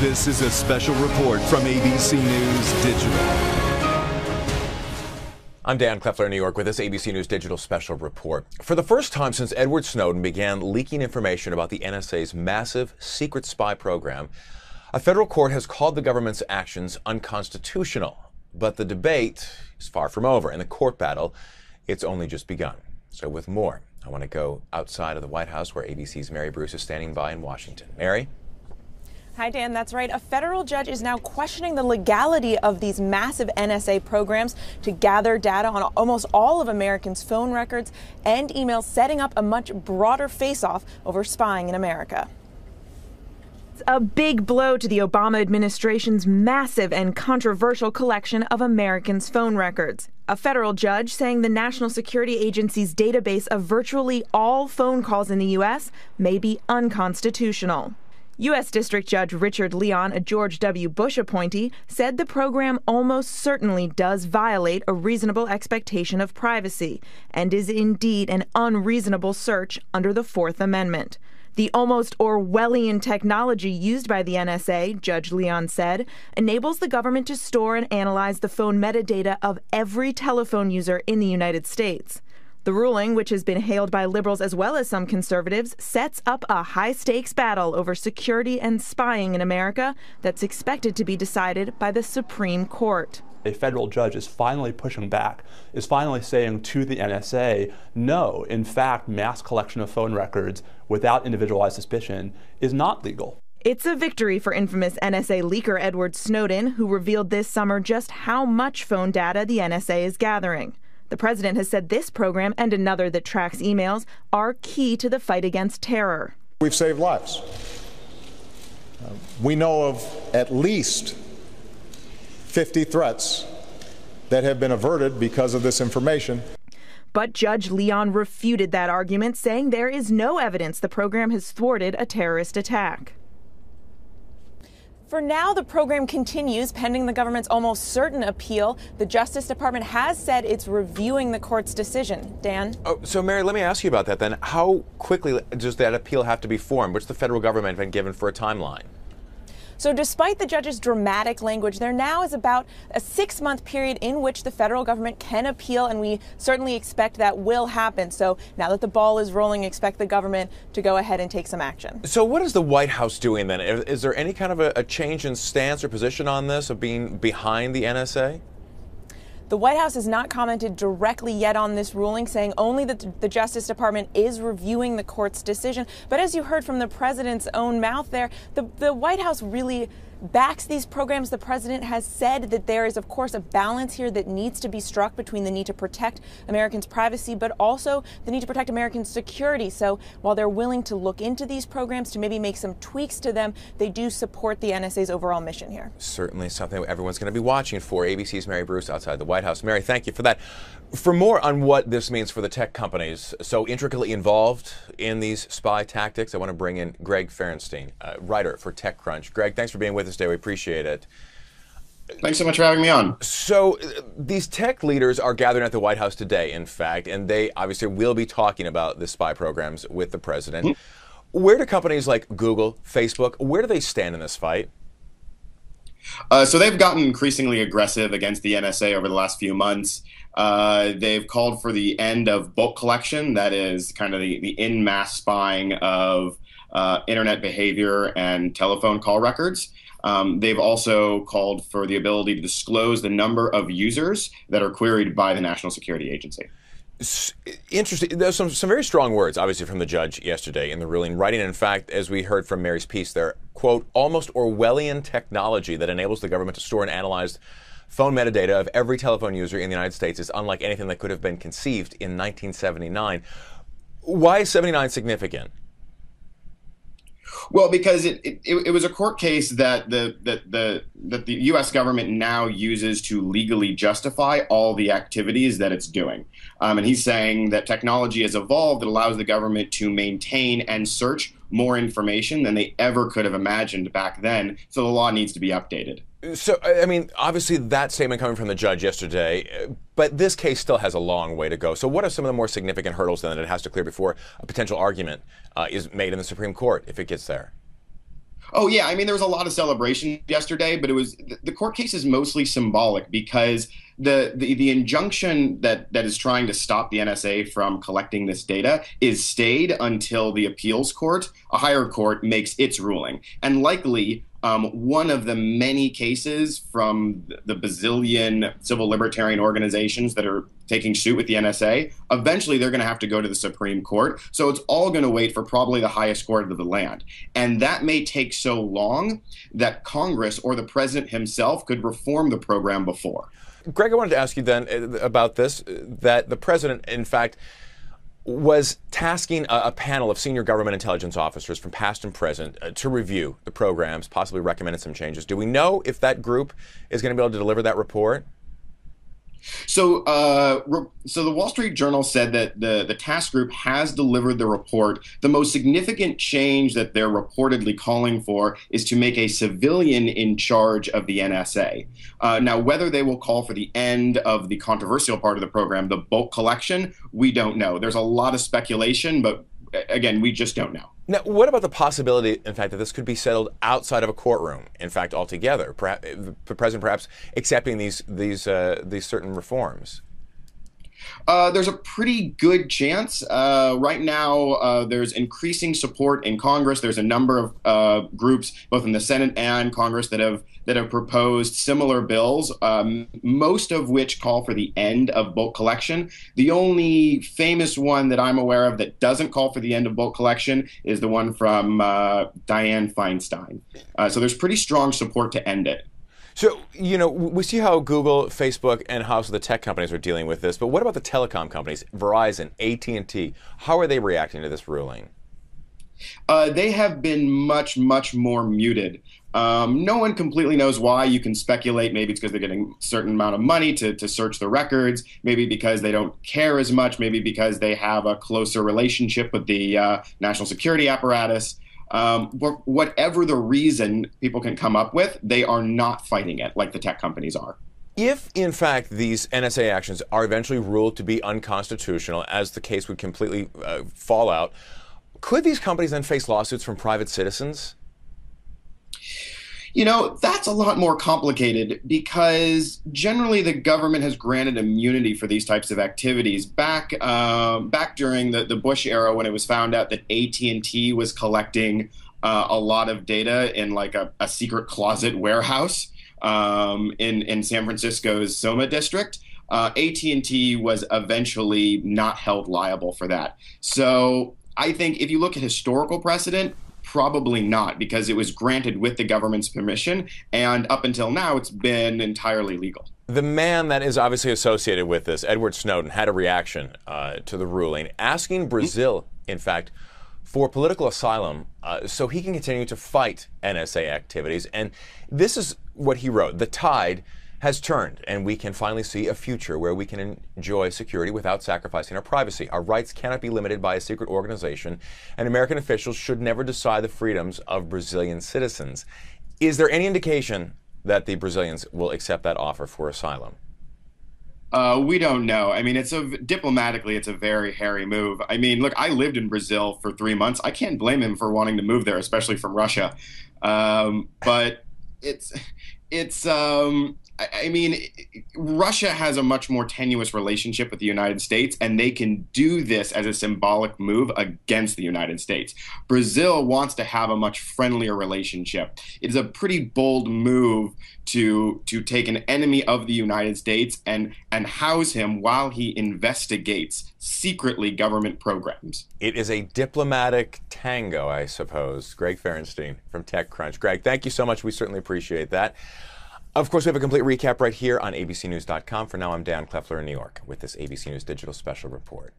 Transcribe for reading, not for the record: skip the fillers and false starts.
This is a special report from ABC News Digital. I'm Dan Kleffler in New York with this ABC News Digital special report. For the first time since Edward Snowden began leaking information about the NSA's massive secret spy program, a federal court has called the government's actions unconstitutional. But the debate is far from over. In the court battle, it's only just begun. So with more, I want to go outside of the White House where ABC's Mary Bruce is standing by in Washington. Mary? Hi, Dan. That's right. A federal judge is now questioning the legality of these massive NSA programs to gather data on almost all of Americans' phone records and emails, setting up a much broader face-off over spying in America. It's a big blow to the Obama administration's massive and controversial collection of Americans' phone records. A federal judge saying the National Security Agency's database of virtually all phone calls in the U.S. may be unconstitutional. U.S. District Judge Richard Leon, a George W. Bush appointee, said the program almost certainly does violate a reasonable expectation of privacy and is indeed an unreasonable search under the Fourth Amendment. The almost Orwellian technology used by the NSA, Judge Leon said, enables the government to store and analyze the phone metadata of every telephone user in the United States. The ruling, which has been hailed by liberals as well as some conservatives, sets up a high-stakes battle over security and spying in America that's expected to be decided by the Supreme Court. A federal judge is finally pushing back, is finally saying to the NSA, no, in fact, mass collection of phone records without individualized suspicion is not legal. It's a victory for infamous NSA leaker Edward Snowden, who revealed this summer just how much phone data the NSA is gathering. The president has said this program and another that tracks emails are key to the fight against terror. We've saved lives. We know of at least 50 threats that have been averted because of this information. But Judge Leon refuted that argument, saying there is no evidence the program has thwarted a terrorist attack. For now, the program continues pending the government's almost certain appeal. The Justice Department has said it's reviewing the court's decision. Dan? Oh, so Mary, let me ask you about that then. How quickly does that appeal have to be formed? What's the federal government been given for a timeline? So despite the judge's dramatic language, there now is about a 6-month period in which the federal government can appeal, and we certainly expect that will happen. So now that the ball is rolling, expect the government to go ahead and take some action. So what is the White House doing then? Is there any kind of a change in stance or position on this, of being behind the NSA? The White House has not commented directly yet on this ruling, saying only that the Justice Department is reviewing the court's decision. But as you heard from the president's own mouth there, the White House really backs these programs. The president has said that there is, of course, a balance here that needs to be struck between the need to protect Americans' privacy, but also the need to protect Americans' security. So while they're willing to look into these programs to maybe make some tweaks to them, they do support the NSA's overall mission here. Certainly something everyone's going to be watching for. ABC's Mary Bruce outside the White House. Mary, thank you for that. For more on what this means for the tech companies so intricately involved in these spy tactics, I want to bring in Greg Ferenstein, writer for TechCrunch. Greg, thanks for being with us today. We appreciate it. Thanks so much for having me on. So these tech leaders are gathering at the White House today, in fact, and they obviously will be talking about the spy programs with the president. Mm-hmm. Where do companies like Google, Facebook, where do they stand in this fight? So they've gotten increasingly aggressive against the NSA over the last few months. They've called for the end of bulk collection, that is kind of the in-mass spying of internet behavior and telephone call records. They've also called for the ability to disclose the number of users that are queried by the National Security Agency. Interesting. There's some very strong words, obviously, from the judge yesterday in the ruling, writing, in fact, as we heard from Mary's piece there, quote, almost Orwellian technology that enables the government to store and analyze phone metadata of every telephone user in the United States is unlike anything that could have been conceived in 1979. Why is 79 significant? Well, because it was a court case that the U.S. government now uses to legally justify all the activities that it's doing. And he's saying that technology has evolved that allows the government to maintain and search more information than they ever could have imagined back then. So the law needs to be updated. So, I mean, obviously that statement coming from the judge yesterday, but this case still has a long way to go. So what are some of the more significant hurdles then that it has to clear before a potential argument is made in the Supreme Court if it gets there? Oh yeah, I mean there was a lot of celebration yesterday, but the court case is mostly symbolic because the injunction that is trying to stop the NSA from collecting this data is stayed until the appeals court, a higher court, makes its ruling, and likely one of the many cases from the bazillion civil libertarian organizations that are taking suit with the NSA, eventually they're going to have to go to the Supreme Court. So it's all going to wait for probably the highest court of the land. And that may take so long that Congress or the president himself could reform the program before. Greg, I wanted to ask you then about this, that the president, in fact, was tasking a panel of senior government intelligence officers from past and present to review the programs, possibly recommended some changes. Do we know if that group is going to be able to deliver that report? So the Wall Street Journal said that the task group has delivered the report. The most significant change that they're reportedly calling for is to make a civilian in charge of the NSA. Now, whether they will call for the end of the controversial part of the program, the bulk collection, we don't know. There's a lot of speculation, but again, we just don't know. Now, what about the possibility, in fact, that this could be settled outside of a courtroom, in fact, altogether? Perhaps, the president perhaps accepting these certain reforms? There's a pretty good chance. Right now, there's increasing support in Congress. There's a number of groups, both in the Senate and Congress, that have proposed similar bills, most of which call for the end of bulk collection. The only famous one that I'm aware of that doesn't call for the end of bulk collection is the one from Dianne Feinstein. So there's pretty strong support to end it. So, you know, we see how Google, Facebook, and House of the tech companies are dealing with this, but what about the telecom companies, Verizon, AT&T? How are they reacting to this ruling? They have been much, much more muted. No one completely knows why. You can speculate. Maybe it's because they're getting a certain amount of money to search the records. Maybe because they don't care as much. Maybe because they have a closer relationship with the national security apparatus. Whatever the reason people can come up with, they are not fighting it like the tech companies are. If, in fact, these NSA actions are eventually ruled to be unconstitutional, as the case would completely fall out, could these companies then face lawsuits from private citizens? You know, that's a lot more complicated because generally the government has granted immunity for these types of activities. Back during the Bush era, when it was found out that AT&T was collecting a lot of data in like a secret closet warehouse in San Francisco's Soma district, AT&T was eventually not held liable for that. So I think if you look at historical precedent, probably not, because it was granted with the government's permission, and up until now, it's been entirely legal. The man that is obviously associated with this, Edward Snowden, had a reaction to the ruling, asking Brazil, in fact, for political asylum so he can continue to fight NSA activities. And this is what he wrote: "The tide has turned, and we can finally see a future where we can enjoy security without sacrificing our privacy. Our rights cannot be limited by a secret organization, and American officials should never decide the freedoms of Brazilian citizens." Is there any indication that the Brazilians will accept that offer for asylum? We don't know. I mean, diplomatically, it's a very hairy move. I mean, look, I lived in Brazil for 3 months. I can't blame him for wanting to move there, especially from Russia. But I mean, Russia has a much more tenuous relationship with the United States, and they can do this as a symbolic move against the United States. Brazil wants to have a much friendlier relationship. It is a pretty bold move to take an enemy of the United States and house him while he investigates secretly government programs. It is a diplomatic tango, I suppose. Greg Ferenstein from TechCrunch. Greg, thank you so much. We certainly appreciate that. Of course, we have a complete recap right here on abcnews.com. For now, I'm Dan Kleffler in New York with this ABC News Digital Special Report.